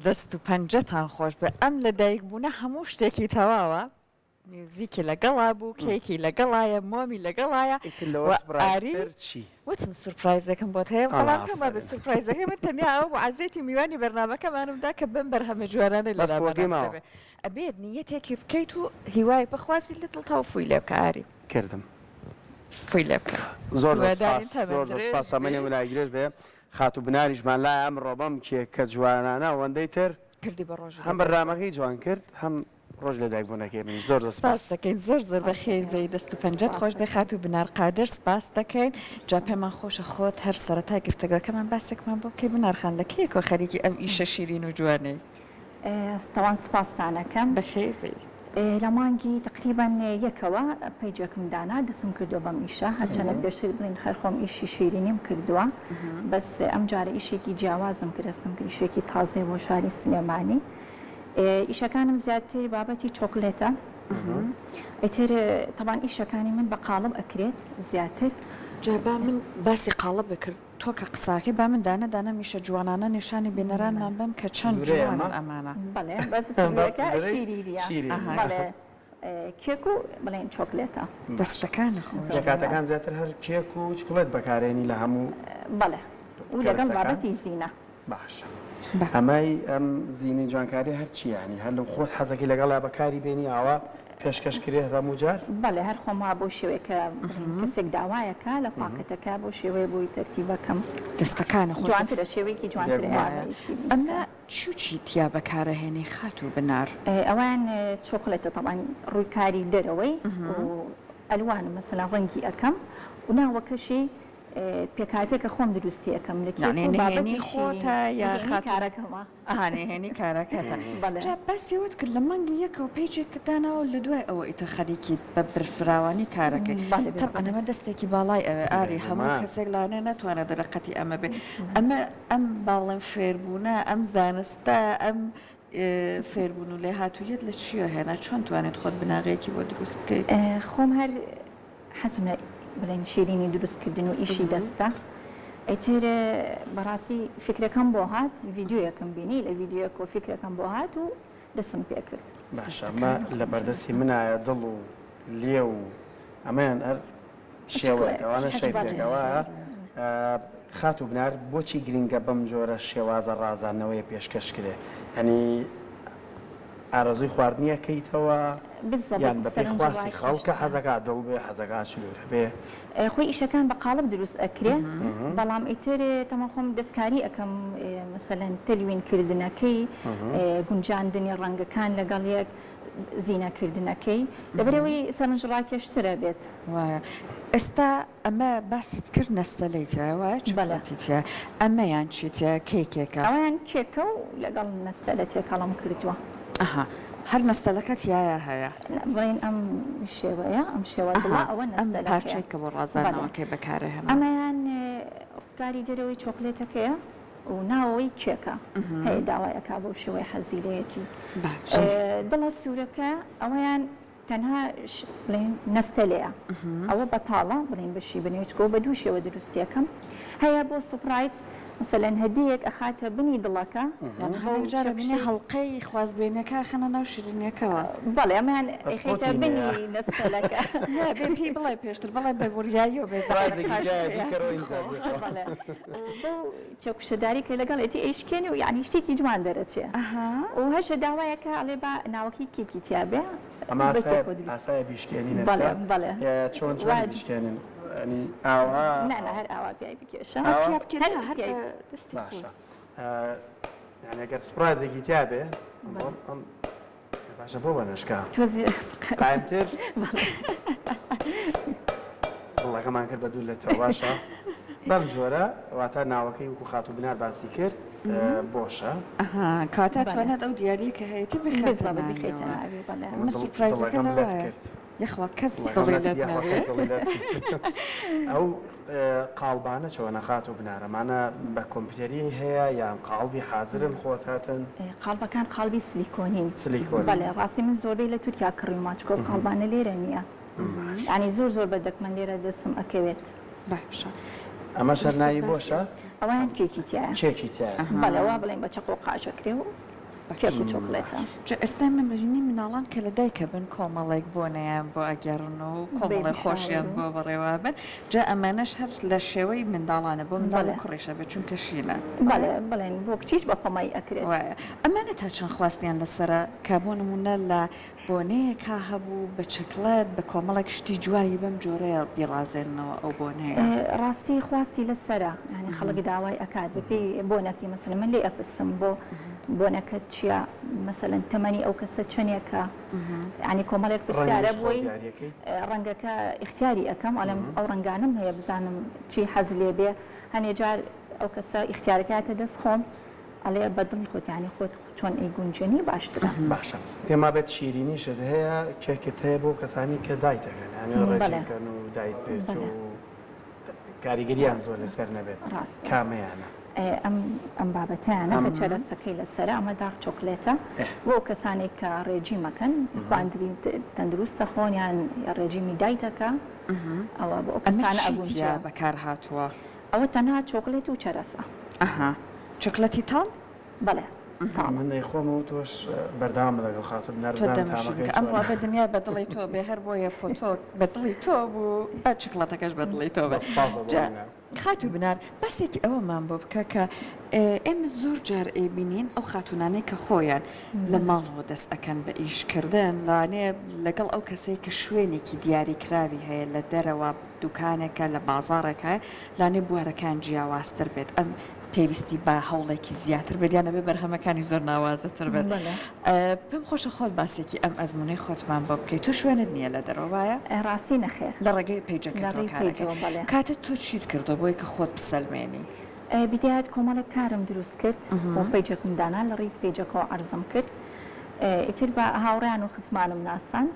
دەست و پەنجەتان خۆش بێ ئەم لە دایکبوونە هەموو شتێکی تەواوە میوزیکی لەگەڵا بوو کێکی لەگەڵایە مۆمی لەگەڵایە وتم سورپرایزەکەم بۆت هەیە بەڵام کەمە بە سورپرایزەکەی من تەنیا ئەو عزیێتی میوانی بەرنامەکەمانمدا کە بم بەرهەمە جوارانە لە ئەبێت نیەتێکی بکەیت و هیوای بخوازی لە دڵتەوە فوی لێ بکە ئاری کردم فوی لێ بکە زۆر سپاس تەمەنی ولاگرێش بێ خات و بناریشمان لای ئەم ڕۆبەم کە جوانانە ئەوەندەی تر کردی بە ڕۆژ هەم بەرنامەکەی جوان کرد هەم ڕۆژ لە دایکبوونەکەی منی زۆر سپاس دەکەین زۆر بەخێر دەی دەست و پەنجەت خۆش بێ خات و بنار قادر سپاس دەکەین جا پێمان خۆشە خۆت هەر سەرەتای گفتەگەکەمان باسێکمان بۆ بکەی بنارخان لە کێکەوە خەریکی ئەم ئیشە شیرین و جوانەی تەوان سپاسانەکەم بەخێر بێ لە مانگی تقریبان یەکەوە پەیجێکم دانا دەسم کردو بەم ئیشە هەرچەنە پێشتر بڵین هەر خۆم ئیشی شیرینیم کردووە بەس ئەم جارە ئیشێکی جیاوازم کردستم کە ئیشێکی تازێ بۆ شاری سلێمانی ئیشەکانم زیاتر بابەتی چۆکلێتە ئەیتر تەوان ئیشەکانی من بە قاڵب ئەکرێت زیاتر جابا من باسی قاڵب بکرد تۆ کە قساکەی با من دانە میشە جوانانە نیشانی بێنەرانمان بم کە چەند جوانن ئەمانە بەڵێ بەس شیریە بەڵێ کێک و بڵێن چۆکلێتە دەستەکانە کاتەکان زیاتر هەر کێک و چکڵێت بەکارێنی لە هەموو بەڵێ و لەگەڵ بابەتی زینە باشە ئەمای ئەم زینی جوانکاری هەرچی ینی هەر لەم خۆت حەزەکەی لەگەڵا بەکاری بێنی ئاوا پێشکەش کرێت هەموو جار بەڵێ هەر خۆما بۆ شێوەیەکە کەسێک داوایەکە لە پاکەتەکە بۆ شێوەیە بۆی تەرتیبەکەم دەستەکانە جوانترە شێوەیەکی جوانتر ئەمە چی تیا بەکارەهێنی خات و بنار ئەوان چۆکلێتە تەوان ڕوویکاری دەرەوەی ئەلوان مەسەلا ڕەنگی ئەەکەم و ناوەکەشی پێکاتێکە خۆم دروستیەکەم لە بابەتی خۆتە یا کارەکەمە ئەهانێهێنی کارەکەتە بەسیوت کرد لە مانگی یەکەوە پێیجێکردانەوە لە دوای ئەوە ئیتر خەریکی بە برفراوانی کارەکەی ئەنەمە دەستێکی باڵای ئەوێ ئاری هەموو کەسێک لاانێ ناتوانێت دەرەقەتی ئەمە بێ ئەم باڵێن فێربوونە ئەم زانستە ئەم فێربوون و لێ هاتوویەت لە چیە هێنا چۆن توانێت خۆت بناغەیەکی بۆ دروست بکەیت خۆم هەر حەزم بڵێن شیرینی دروستکردن و ئیشی دەستە ئەیتر بەڕاستی فکرەکەم بۆ هات ڤیددیوەکەم بینی لە ڤیددیوەکە فکرەکەم بۆ هات و دەستم پێ کرد باشە ئەمە لە بەردەستی منایە دڵ و لێ و ئەمەیان هەر شێوەیەکەوانە شەیپێکەوە خات و بنار بۆچی گرنگە بەم جۆرە شێوازە ڕازانەوەی پێشکەش کرێ ئەنی ئارەزوی خواردنیەکەیتەوە یان بەپێی خواستی خەڵکە حەزەکە دڵ بێ حەزەکە چلوور بێ خۆی ئیشەکان بە قاڵب دروست ئەکرێ بەڵام ئیتر تەمە خۆم دەستکاری ئەەکەم مەسەلەن تەلوینکردنەکەی گونجاندنی ڕەنگەکان لەگەڵ یەک زینەکردنەکەی لەبەرەوەی سەرنجڕاکێشترە بێت وایە ئێستا ئەمە باسیت کرد نەستەلەیتە وایە چڵاتیتە ئەمەیان چیتە کێکێکە ئەویان کێکە و لەگەڵ نەستەلە تێکەڵم کردووە ئەها هەر نەستەلەکەت یایە هەیە بڵێن ئەم شێوەیە ئەم شێوە ئەوە نەستەلە پارچێکە بۆ ڕازانەوەکەی بەکارەهێنا ئەمەیان کاری دەرەوەی چۆکلێتەکەیە و ناوەوەی کێکە هەیە داوایەکە بۆ شێوەی حەزیرەیەتی دڵە سوورەکە ئەوەیان تەنها بڵێن نەستەلەیە ئەوە بەتاڵە بڵێن بەشی بنێچکۆ بە دوو شێوە دروستیەکەم هەیە بۆ سوپرایز مثلەن هەدیەک ئەخاتە بنی دڵەکە هەڵجارەبینێ هەڵلقەی خوازبێنەکە خەنە ناو شیرینیەکەوە بەڵێ ئەمان خێتە بنی نەستەلەکە پێی بڵێ پێشتر بەڵێ بەبوریایی و چێکوشەداری کە لەگەڵێتی ئەیشکێنی و یعنی شتێکی جوان دەرەچێ و هەشە داوایەکە ئەڵێ بە ناوەکی کێکی تیابێ ئاسایە بیشکێنی بەڵێ چۆن بیشکێنن ئاوا هەر ئاوا پیای بکێشە باشە ئەگەر سپرایزێکی تیا بێ باشە بۆ بەنشکە قایمتر وڵەکەمان کرد بە دوو لێتەوە باشە بەم جۆرە واتە ناوەکەی وکو خات و بنار باسی کرد بۆشە کاتە توانێت ئەو دیاری کە هەیەی بخێتەوە یخوا کەس ئەو قاڵبانە چۆنە خات و بنارەمانە بە کۆمپیوتەری هەیە یان قاڵبی حازرن خۆت هاتن قاڵبەکان قاڵبی سلیکۆنین بەڵێ ڕاستی من زۆربەی لە تورکیا کڕیوما چکۆ قاڵبانە لێرە نییە ینی زۆر بەردەکمە لێرە دەسم ئەکەوێت باشە ئەمە شەرنایی بۆشە ئەویان کێکی تایە چێکی تایە بەڵێەوە بڵێن بە چەق و قاچەکرێ و کێک و چۆکلێتە. ئێستا مەمەرینی مناڵان کە لە دایکە بن کۆمەڵێک بۆنەیان بۆ ئەگەڕن و کۆمەڵی خۆشیان بۆ بەڕێوا بن جا ئەمانەش هەر لە شێوەی منداڵانە بۆ منداڵی کوڕیشە بێت چونکە شینە بڵێن بۆ کچیش بە پەمای ئەکرێت وایە ئەمانە تا چەند خواستیان لەسرە کە بۆ نمونە لە بۆنەیەکا هەبوو بە چەکلەت بە کۆمەڵێک شتی جوایی بەم جۆرەیە بیڕازێنەوە ئەو بۆنەیە ڕاستی خواستی لەسرە ینی خەڵک داوای ئەکات بپێی بۆنەکی مەسەلەن من لێ ئەپرسم بۆ بۆنەکەت چییە مەسەلەن تەمەنی ئەو کەسە چەندێکە ینی کۆمەڵێک پرسیارە بۆی ڕەنگەکە اختیاری ئەەکەم ئەلم ئەو ڕنگانم هەیە بزانم چی حەز لێ بێ هەنێ جار ئەو کەسە اختیارەکەاتە دەست خۆم ئەڵێ بەدڵی خۆتیانی خۆت چۆن ئەی گونجێنی باشترە باشە پێما بێت شیرینیشت هەیە کێکت هەیە بۆ کەسانی کە دایتەکەن ڕێکەکەن و دایت بێت و کاریگەریان زۆر لەسەر نەبێت کامەیانە ئەم بابەتیانە کە چەرەسەکەی لەسەر ئەمە داغ چۆکلێتە بۆ کەسانێک کە ڕێجی مەکەن خواندری تەندروستە خۆنیان ڕێژیمی دایتەکە ئەوە بۆ کەسانە ئەگونجە بەکار هاتووە ئەوە تەنها چۆکلێت و چەرەسە چۆکلەتی تاڵ بەڵێ من خۆم و تۆش بەردام لەگەڵ خاتم ئەم ڕابە دنیا بەدڵی تۆ بێ هەر بۆیە فۆتۆ بەدڵی تۆ بوو بە چکلەتەکەش بەدڵی تۆ بێت خاتو بنار بەسێکی ئەوەمان بۆ بکە کە ئێمە زۆر جار ئەیبینین ئەو خاتونانەی کە خۆیان لە ماڵەوە دەست ئەەکەن بە ئیشکردن لاانێ لەگەڵ ئەو کەسەی کە شوێنێکی دیاریکراوی هەیە لە دەرەوە دوکانێکە لە بازارێکە لانێ بوارەکان جیاوازتر بێت ئەم پێویستی بە هەوڵێکی زیاتر بێت بێ بەرهەمەکانی زۆر ناوازەتر بێت پێم خۆشە خۆت باسێکی ئەم ئەزمونەی خۆتمان بۆ بکەیت تۆ شوێنت نییە لە دەرەوەیە ڕاستی نەخێر لە ڕێگەی پیجەکە کاتە تۆ چیت کردو بۆی کە خۆت بسەلمێنی بیدایەت کۆمەڵێک کارم دروست کرد بۆ پیجەکم دانا لە ڕێی پیجەکەەوە عەرزم کرد ئیتر بە هاوڕیان و خزمانم ناسان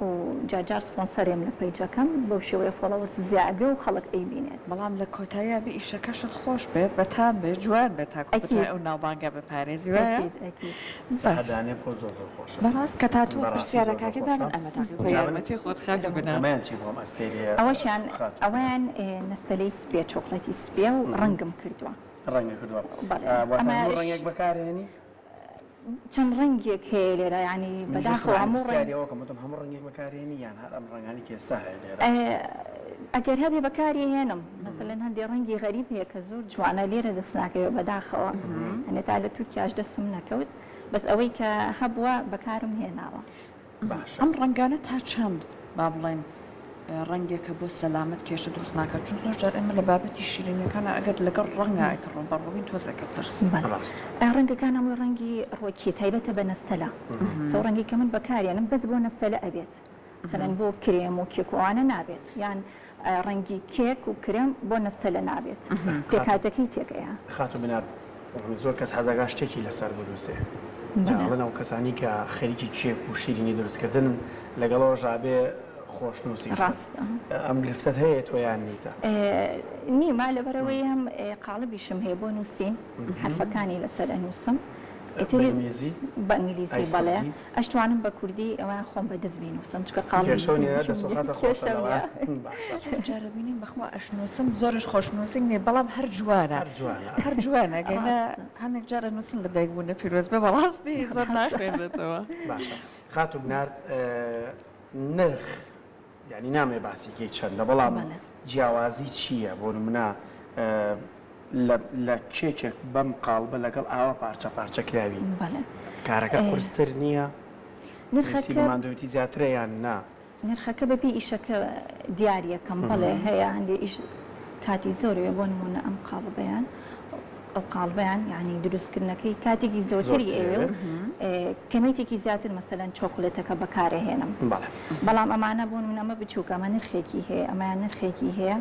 و جاجار سپۆنسەرێم لە پیجەکەم بەو شێوەیە فۆڵۆوەرز زیابێ و خەڵک ئەیبینێت بەڵام لە کۆتاییە بە ئیشەکەشت خۆش بێت بە تا بێ جوان بێت تا ئەو ناوبانگە بەپارێزی وایەدانێ خۆ زۆر خۆش بەڕاست کە تا تۆ پرسیارەکەکە بابن ئەمە بە یارمەتی خۆت خاک بنەمان چی بۆم ئەستێریە ئەوەشیان ئەویان نستەلەی سپێ چۆکلەتی سپێ و ڕەنگم کردووە ڕەنگە کردووە ڕەنگێک بەکارێنی چەند ڕەنگێک هەیە لێرە ینی بەداخەوە هەموو هەموو ڕەنگێک بەکارێنی یان هەر ئەم ڕەنگانی کێستا هەیە لێرە ئەگەر هەبێ بەکاری هێنم مەسەلەن هەندێک ڕەنگی غەریب هەیە کە زۆر جوانە لێرە دەست ناکەوێت بەداخەوە ئەنێ تا لە تورکیاش دەستم نەکەوت بەس ئەوەی کە هەبووە بەکارم هێناوە ئەم ڕەنگانە تا چەند با بڵێن ڕەنگێکە بۆ سەلامت کێشە دروست ناکات چون زۆر جار ئێمە لە بابەتی شیرینەکانە ئەگەر لەگەڵ ڕەنگە ئایتڕۆ بەڕۆبین تۆزەکە ترس ڕەنگەکان هەمووی ڕەنگی ڕۆکی تایبەتە بە نەستەلە سەو ڕەنگی کە من بەکارێنم بەس بۆ نەستەلە ئەبێت سەرەن بۆ کرێم و کێکوانە نابێت یان ڕەنگی کێک و کرێم بۆ نەستەلە نابێت پێکاتەکەی تێکەیە خاتو بنار زۆر کەس حەزەکە شتێکی لەسەر بنووسێ جاڵەن ئەو کەسانی کە خەریکی کێک و شیرینی دروستکردن لەگەڵەوە ژابێ خۆشنووسی ئەم گرفتت هەیە تۆیان نیتە نیما لەبەرەوەی هەم قاڵبیشم هەیە بۆ نووسین حرفەکانی لەسەر ئەنووسم بە ئینگلیزی بەڵێ ئەشتوانم بە کوردی ئەویان خۆم بە دەست بینوسم چکە قاڵجارەبینیم بەخوا ئەشنووسم زۆرش خۆشنووسنگ نێ بەڵام هەر جوانە هەر جوانە گەنە هەندێک جارە نووسن لە دایکبوونە پیرۆز بێ بەڕاستی زۆر ناخوێنێتەوە باشە خاتو بنار نرخ یعنی نامێ باسیکەی چەندە بەڵام جیاوازی چییە بۆ نمونە لە کێکێک بەم قاڵبە لەگەڵ ئاوە پارچە پارچەکراوی کارەکە قورستر نییە نرخەکەماندوێتی زیاترە یان نا نرخەکە بەبی ئیشەکە دیارەکەم بەڵێ هەیە هەندێ ئیش کاتی زۆرێ بۆ نمونە ئەم قاڵبەیان ئەو قاڵبیان یعنی دروستکردنەکەی کاتێکی زۆرتری ئێوێ و کەمێتێکی زیاتر مەسەلەن چۆکلێتەکە بەکارهێنم بەڵام ئەمانە بۆ منەمە بچووکە ئەمە نرخێکی هەیە ئەمایان نرخێکی هەیە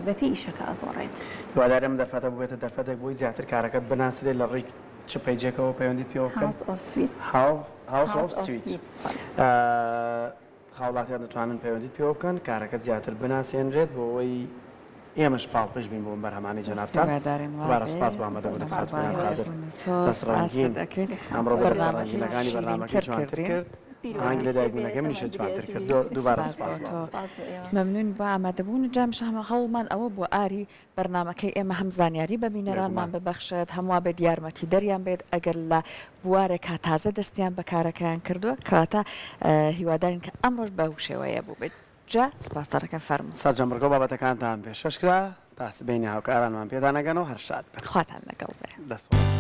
بەپی ئیشەکە ئەگۆڕێت دوادارم دەرفەتە بێتە دەرفەتێک بۆی زیاتر کارەکەت بناسرێت لە ڕێی چ پەیجێکەوە پەیوەندیت پێوە بکەن خاوڵاتیان دەتوانن پەیوەندیت پێوە بکەن کارەکەت زیاتر بناسێنرێت بۆ ئەوەی ئێمەش پاڵپش بین بۆ بەرهەمانی جەنابتان بارەسپاس بامەدە دەستڕانگین ئەمڕۆ بەرنامەکانی بەرنامەکەی جوانتر کرد هەنگ لە دایبوونەکە منیشە جوانتر کرد دووبارە سپاس مەمنون بە ئامادەبوون جامش هەڵمان ئەوە بۆ ئاری بەرنمەکەی ئێمە هەم زانیاری بە بینەرانمان ببەخشێت هەموو بێت یارمەتی دەریان بێت ئەگەر لە بوارێکا تازە دەستیان بە کارەکەیان کردووە کەواتە هیوادارین کە ئەمڕۆژ بەو شێوەیە بوو بێت جا سپاسدارەکەم فەرموو سەرجەمڕگۆ بابەتەکانتان پێشکەشکرا تاسبینی هاوکارانمان پێدانەگەنەوە هەر شاد خواتان لەگەڵ بێ دەست